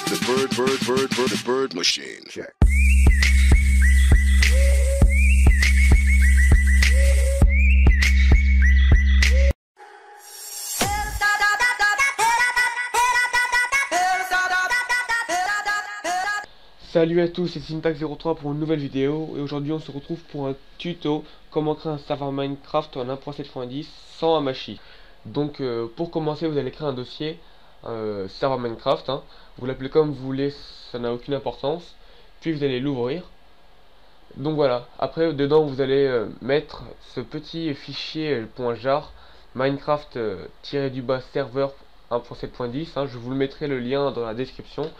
The bird machine. Check. Salut à tous, c'est Syntax03 pour une nouvelle vidéo et aujourd'hui on se retrouve pour un tuto comment créer un serveur Minecraft en 1.7.10 sans Hamachi. Donc pour commencer vous allez créer un dossier serveur Minecraft, hein. Vous l'appelez comme vous voulez, ça n'a aucune importance, puis vous allez l'ouvrir. Donc voilà, après dedans vous allez mettre ce petit fichier .jar Minecraft-du-bas serveur 1.7.10, hein. Je vous le mettrai le lien dans la description.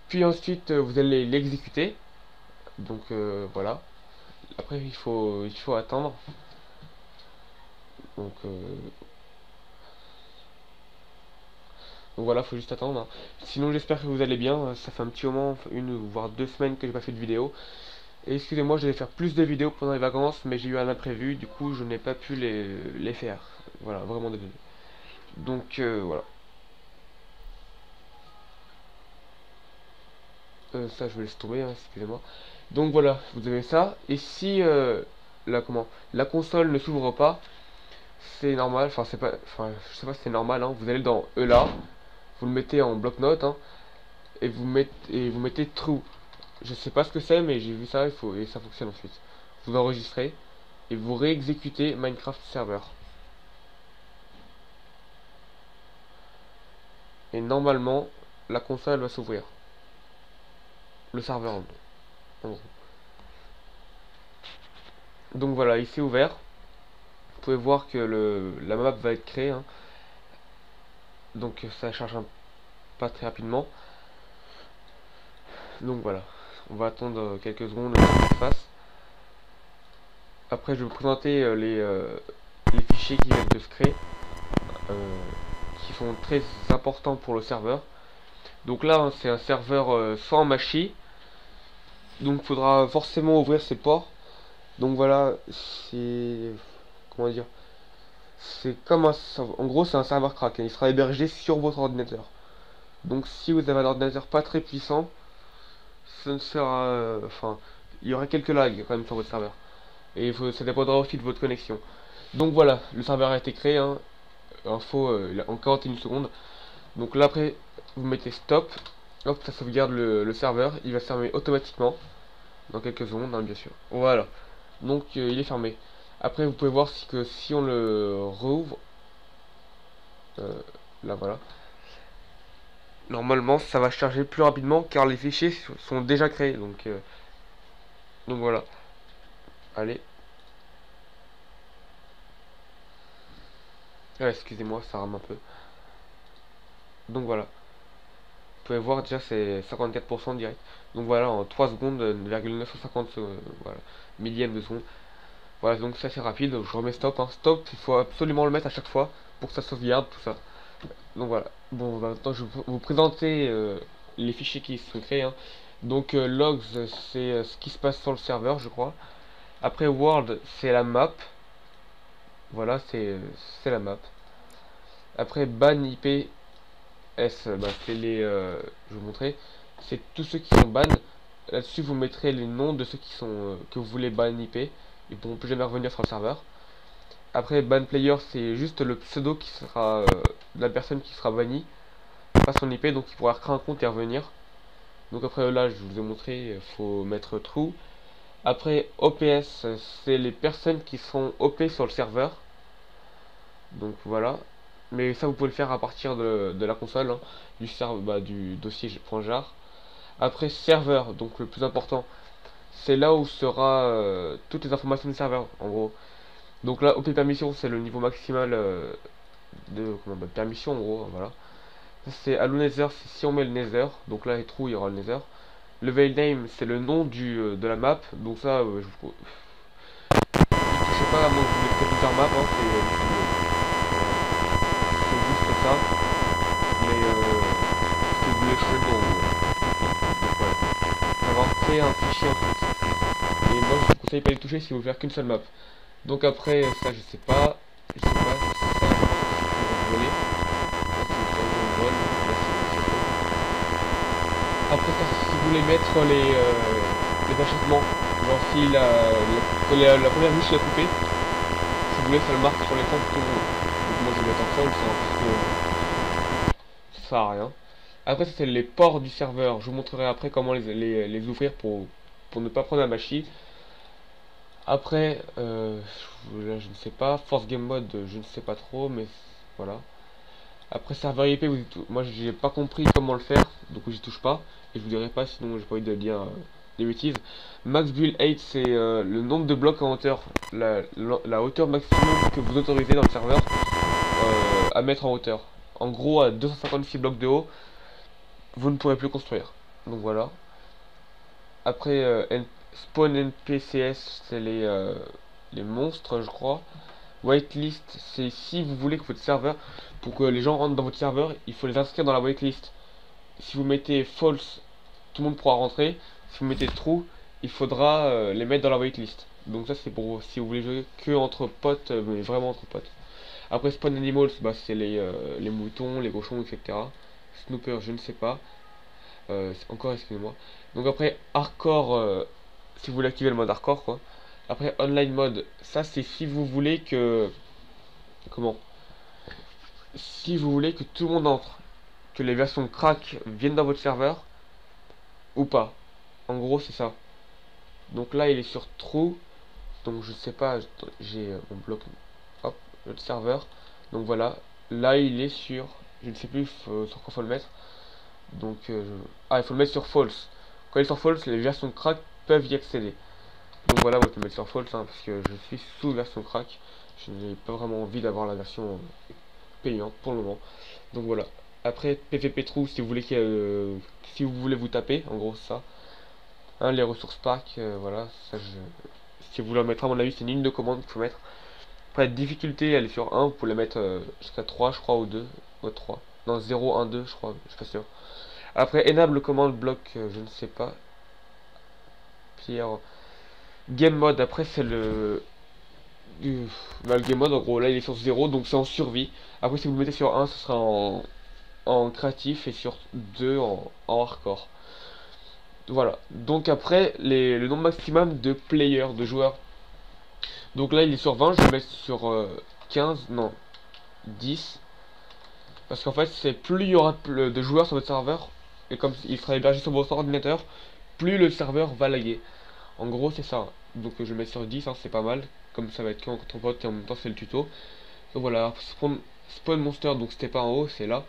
Puis ensuite vous allez l'exécuter. Donc voilà. Après il faut attendre. Donc voilà, faut juste attendre, hein. Sinon j'espère que vous allez bien. Ça fait un petit moment, une voire 2 semaines que j'ai pas fait de vidéo. Et excusez-moi, je devais faire plus de vidéos pendant les vacances, mais j'ai eu un imprévu, du coup je n'ai pas pu les faire. Voilà, vraiment désolé. Donc voilà. Ça je vais laisser tomber, hein, excusez-moi. Donc voilà, vous avez ça. Et si la console ne s'ouvre pas, c'est normal. Enfin c'est pas, je sais pas si c'est normal, hein. Vous allez dans ELA, vous le mettez en bloc-notes, hein, et vous mettez true. Je sais pas ce que c'est, mais j'ai vu ça. Et ça fonctionne ensuite. Vous enregistrez et vous réexécutez Minecraft Server. Et normalement, la console va s'ouvrir. Le serveur en gros. Donc voilà, il s'est ouvert. Vous pouvez voir que la map va être créée, hein. Donc ça charge pas très rapidement. Donc voilà, on va attendre quelques secondes que ça se fasse. Après je vais vous présenter les fichiers qui viennent de se créer, qui sont très importants pour le serveur. Donc là hein, c'est un serveur sans Hamachi. Donc il faudra forcément ouvrir ses ports. Donc voilà, c'est... comment dire, c'est comme un... en gros c'est un serveur crack, hein. Il sera hébergé sur votre ordinateur. Donc si vous avez un ordinateur pas très puissant, ça ne sera... enfin, il y aura quelques lags quand même sur votre serveur. Et ça dépendra aussi de votre connexion. Donc voilà, le serveur a été créé, hein. Info en 41 secondes. Donc là après, vous mettez stop. Hop, ça sauvegarde le serveur. Il va se fermer automatiquement. Dans quelques secondes, hein, bien sûr. Voilà. Donc il est fermé. Après vous pouvez voir si on le rouvre, là voilà, normalement ça va charger plus rapidement car les fichiers sont déjà créés. Donc voilà. Allez. Ah, excusez-moi, ça rame un peu. Donc voilà. Vous pouvez voir déjà c'est 54% direct. Donc voilà, en 3 secondes, 950 voilà, millièmes de seconde. Voilà, donc c'est assez rapide. Je remets stop, hein. Stop, il faut absolument le mettre à chaque fois pour que ça sauvegarde tout ça. Donc voilà. Bon, maintenant je vais vous présenter les fichiers qui sont créés, hein. Donc logs, c'est ce qui se passe sur le serveur, je crois. Après world, c'est la map. Voilà, c'est la map. Après ban IP S, bah, c'est je vais vous montrer. C'est tous ceux qui sont ban. Là-dessus, vous mettrez les noms de ceux qui sont que vous voulez ban IP. Ils ne pourront plus jamais revenir sur le serveur. Après ban player, c'est juste le pseudo qui sera de la personne qui sera bannie, pas son IP, donc il pourra recréer un compte et revenir. Donc après là, je vous ai montré, il faut mettre true. Après OPS, c'est les personnes qui sont OP sur le serveur. Donc voilà. Mais ça vous pouvez le faire à partir de la console, hein, du dossier .jar. Après serveur, donc le plus important, c'est là où sera toutes les informations du serveur en gros. Donc là, OP permission, c'est le niveau maximal de permission en gros, voilà. C'est Allo Nether, c'est si on met le Nether, donc là est true, il y aura le Nether. Level name, c'est le nom de la map, donc ça, je sais pas, moi je voulais peut-être faire map, hein, c'est juste ça, mais je voulais changer le nom en gros. Donc voilà, ça va créer un fichier en fait. Et moi je vous conseille pas de les toucher si vous faire qu'une seule map. Donc après, ça je sais pas ça je voler. Après ça, si vous voulez mettre les achèvements, genre si la première bouche est coupée, si vous voulez ça le marque sur l'écran pour tout le monde. Donc moi je vais mettre en false hein, parce que ça sert à rien. Après ça c'est les ports du serveur, je vous montrerai après comment les ouvrir pour ne pas prendre un machine. Après, là je ne sais pas, Force Game Mode je ne sais pas trop, mais voilà. Après serveur IP, moi j'ai pas compris comment le faire, donc j'y touche pas, et je vous dirai pas sinon j'ai pas envie de dire des bêtises. Max Build 8 c'est le nombre de blocs en hauteur, la hauteur maximum que vous autorisez dans le serveur à mettre en hauteur. En gros à 256 blocs de haut, vous ne pourrez plus construire. Donc voilà. Après Spawn NPCS c'est les monstres je crois. Whitelist, c'est si vous voulez que votre serveur, pour que les gens rentrent dans votre serveur, il faut les inscrire dans la whitelist. Si vous mettez false, tout le monde pourra rentrer. Si vous mettez true, il faudra les mettre dans la whitelist. Donc ça c'est pour si vous voulez jouer que entre potes, mais vraiment entre potes. Après spawn animals, bah, c'est les moutons, les cochons, etc. Snooper, je ne sais pas. Encore excusez-moi. Donc après hardcore, si vous voulez activer le mode hardcore quoi. Après online mode, ça c'est si vous voulez que comment si vous voulez que tout le monde entre, que les versions crack viennent dans votre serveur ou pas. En gros, c'est ça. Donc là, il est sur true. Donc je sais pas, j'ai mon bloc. Hop, le serveur. Donc voilà. Là, il est sur. Je ne sais plus sur quoi faut le mettre. Donc, ah, il faut le mettre sur false. Quand il est sur false, les versions crack peuvent y accéder. Donc voilà, moi je vais le mettre sur false hein, parce que je suis sous version crack. Je n'ai pas vraiment envie d'avoir la version payante pour le moment. Donc voilà. Après PVP True si vous voulez si vous voulez vous taper, en gros ça. Hein, les ressources park, voilà, ça si vous voulez en mettre à mon avis c'est une ligne de commande qu'il faut mettre. Après la difficulté elle est sur 1, vous pouvez la mettre jusqu'à 3 je crois ou 2. Ouais 3. Non 0, 1, 2 je crois, je suis pas sûr. Après enable commande bloc, je ne sais pas. Pierre. Game mode après c'est le game mode en gros là il est sur 0 donc c'est en survie. Après si vous le mettez sur 1 ce sera en créatif et sur 2 en hardcore. Voilà. Donc après, le nombre maximum de players, de joueurs. Donc là, il est sur 20, je vais le mettre sur 15, non, 10. Parce qu'en fait, c'est plus il y aura de joueurs sur votre serveur, et comme il sera hébergé sur votre ordinateur, plus le serveur va laguer. En gros, c'est ça. Donc je vais le mettre sur 10, hein, c'est pas mal. Comme ça va être qu'en contre pote et en même temps c'est le tuto. Donc voilà, spawn monster, donc c'était pas en haut, c'est là.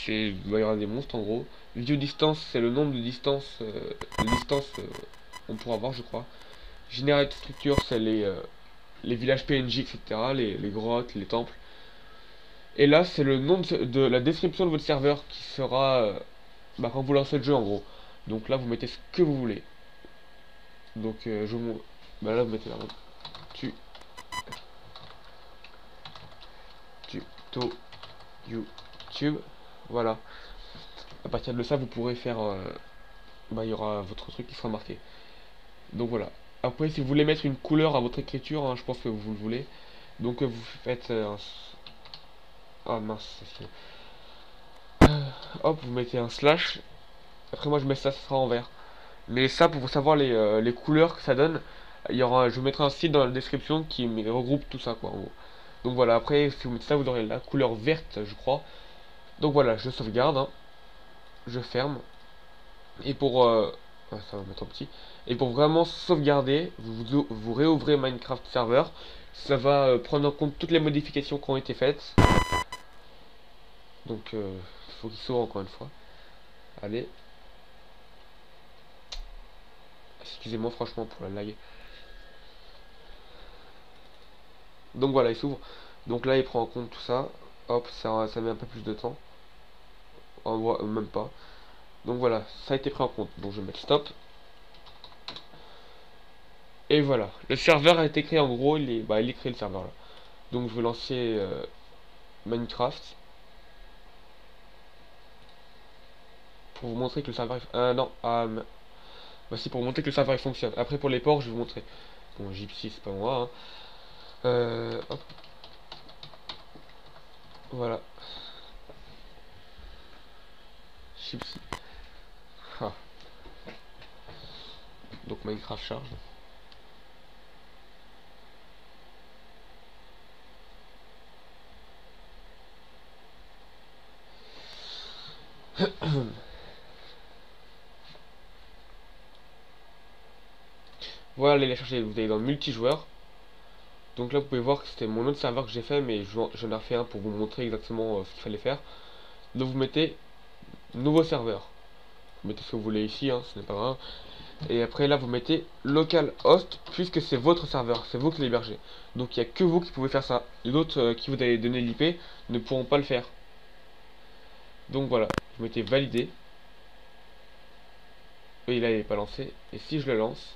Il va y avoir des monstres en gros. View distance, c'est le nombre de distances on pourra voir je crois. Generate structure, c'est les villages PNJ, etc. Les grottes, les temples. Et là, c'est le nom de la description de votre serveur qui sera bah, quand vous lancez le jeu en gros. Donc là, vous mettez ce que vous voulez. Donc je vous... Bah là, vous mettez la tuto YouTube. Voilà. À partir de ça, vous pourrez faire... bah, il y aura votre truc qui sera marqué. Donc voilà. Après, si vous voulez mettre une couleur à votre écriture, hein, je pense que vous le voulez. Donc vous faites un... Ah mince. Hop, vous mettez un slash. Après moi je mets ça, ça sera en vert. Mais ça, pour savoir les couleurs que ça donne, je vous mettrai un site dans la description qui regroupe tout ça quoi en gros. Donc voilà, après si vous mettez ça, vous aurez la couleur verte je crois. Donc voilà, je sauvegarde, hein. Je ferme. Et pour... ça va mettre en petit. Et pour vraiment sauvegarder, vous réouvrez Minecraft Server. Ça va prendre en compte toutes les modifications qui ont été faites. Donc, il faut qu'il s'ouvre encore une fois. Allez. Excusez-moi franchement pour la lag. Donc voilà, il s'ouvre. Donc là, il prend en compte tout ça. Hop, ça met un peu plus de temps. En voit même pas. Donc voilà, ça a été pris en compte. Donc je vais mettre stop. Et voilà, le serveur a été créé en gros, il est créé le serveur là. Donc je vais lancer Minecraft. Pour vous montrer que le serveur... non, voici pour vous montrer que le serveur il fonctionne. Après pour les ports, je vais vous montrer. Bon, Gypsy, c'est pas moi. Hein. Hop. Voilà. Gypsy. Ah. Donc Minecraft charge. Voilà, allez la chercher, vous allez dans le multijoueur. Donc là vous pouvez voir que c'était mon autre serveur que j'ai fait, mais j'en ai refait un pour vous montrer exactement ce qu'il fallait faire. Donc vous mettez nouveau serveur. Vous mettez ce que vous voulez ici, hein, ce n'est pas grave. Et après là vous mettez local host, puisque c'est votre serveur, c'est vous qui l'hébergez. Donc il n'y a que vous qui pouvez faire ça. Les autres qui vous avez donné l'IP ne pourront pas le faire. Donc voilà, vous mettez valider. Et là il n'est pas lancé. Et si je le lance,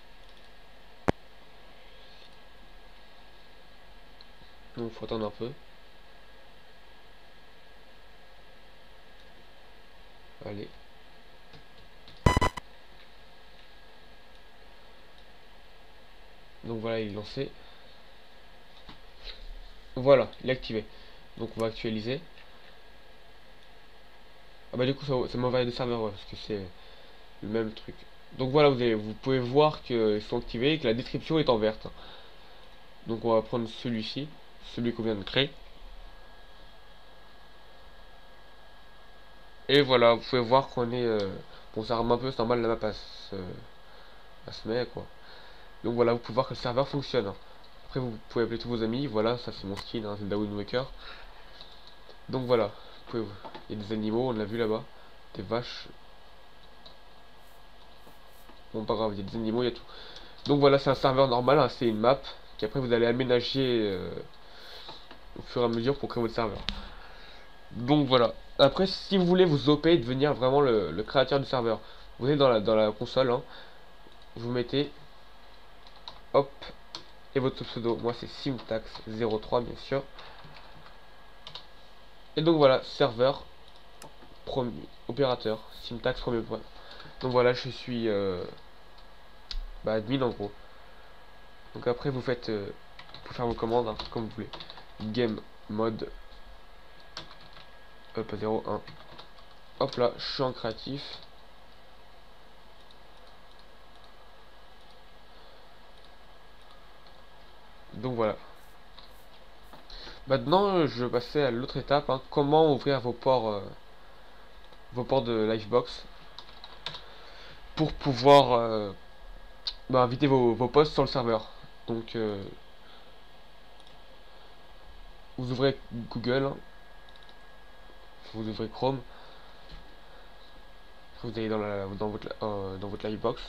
donc il faut attendre un peu. Allez. Donc voilà, il est lancé. Voilà, il est activé. Donc on va actualiser. Ah bah du coup ça m'envoie de serveur, ouais, parce que c'est le même truc. Donc voilà, vous pouvez voir qu'ils sont activés et que la description est en verte. Donc on va prendre celui-ci, celui qu'on vient de créer. Et voilà, vous pouvez voir qu'on est... bon, ça rame un peu, c'est normal, la map elle se met, quoi. Donc voilà, vous pouvez voir que le serveur fonctionne. Après, vous pouvez appeler tous vos amis. Voilà, ça c'est mon skin, hein, c'est Wind Waker. Donc voilà, il y a des animaux, on l'a vu là-bas. Des vaches. Bon, pas grave, il y a des animaux, il y a tout. Donc voilà, c'est un serveur normal, hein, c'est une map qu'après vous allez aménager au fur et à mesure pour créer votre serveur. Donc voilà. Après, si vous voulez vous OP et devenir vraiment le créateur du serveur, vous allez dans la console, hein, vous mettez, hop, et votre pseudo. Moi c'est Simtax03 bien sûr. Et donc voilà, serveur, premier, opérateur, Simtax premier point. Donc voilà, je suis admin en gros. Donc après vous faites, pour faire vos commandes, hein, comme vous voulez. Game mode, hop, 0, 1. Hop là, je suis en créatif. Donc voilà. Maintenant, je vais passer à l'autre étape, hein, comment ouvrir vos ports de Livebox pour pouvoir inviter vos posts sur le serveur. Donc, vous ouvrez Google, hein, vous ouvrez Chrome, vous allez dans votre Livebox.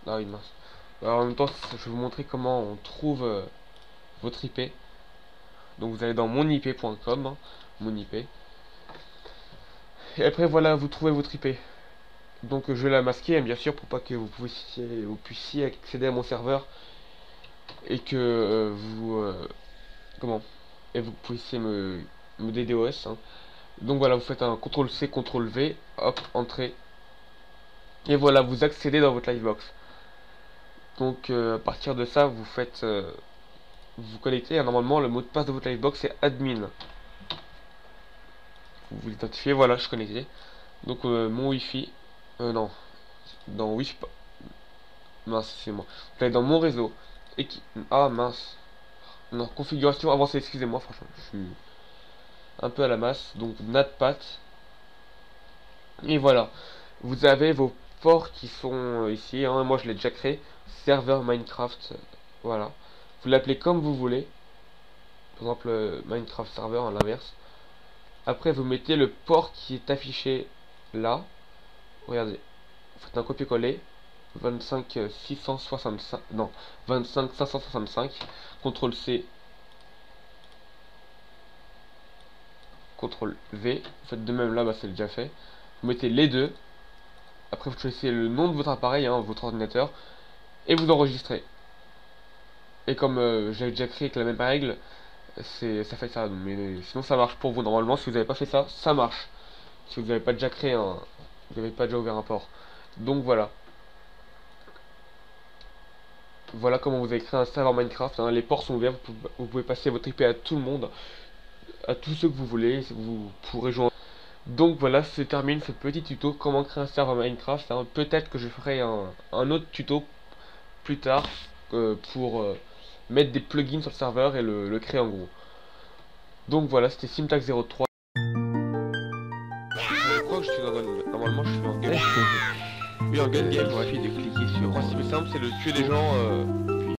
Ah oui, mince. Alors, en même temps, je vais vous montrer comment on trouve votre IP. Donc, vous allez dans monip.com, hein, mon IP. Et après, voilà, vous trouvez votre IP. Donc, je vais la masquer, hein, bien sûr, pour pas que vous puissiez accéder à mon serveur et que comment et vous puissiez me DDoS, hein. Donc voilà, vous faites un CTRL C, CTRL V, hop, entrée. Et voilà, vous accédez dans votre Livebox. Donc à partir de ça, vous vous connectez. Et normalement, le mot de passe de votre Livebox c'est admin. Vous vous identifiez, voilà, je suis connecté. Donc mon Wi-Fi, non, dans Wi-Fi, mince, c'est moi. Vous allez dans mon réseau. Ah mince. Non, configuration avancée, excusez-moi, franchement, je suis un peu à la masse. Donc NatPat. Et voilà, vous avez vos ports qui sont ici, hein. Moi je l'ai déjà créé, serveur Minecraft, voilà. Vous l'appelez comme vous voulez, par exemple Minecraft serveur à l'inverse. Après vous mettez le port qui est affiché là, regardez, vous faites un copier-coller, 25 665, non, 25 565, CTRL C, CTRL V, vous faites de même là, bah c'est déjà fait. Vous mettez les deux. Après, vous choisissez le nom de votre appareil, hein, votre ordinateur, et vous enregistrez. Et comme j'ai déjà créé avec la même règle, ça fait ça. Mais sinon, ça marche pour vous. Normalement, si vous n'avez pas fait ça, ça marche. Si vous n'avez pas déjà créé un... Vous n'avez pas déjà ouvert un port. Donc voilà. Voilà comment vous avez créé un serveur Minecraft, hein. Les ports sont ouverts, vous pouvez passer votre IP à tout le monde, à tous ceux que vous voulez. Vous pourrez jouer. Donc voilà, se termine ce petit tuto comment créer un serveur Minecraft, hein. Peut-être que je ferai un autre tuto plus tard pour mettre des plugins sur le serveur et le créer en gros. Donc voilà, c'était Simtax03. Je crois que je suis normalement je suis en game. Oui, en gun game, ouais. Il suffit de cliquer sur... Le principe est simple, c'est de tuer les gens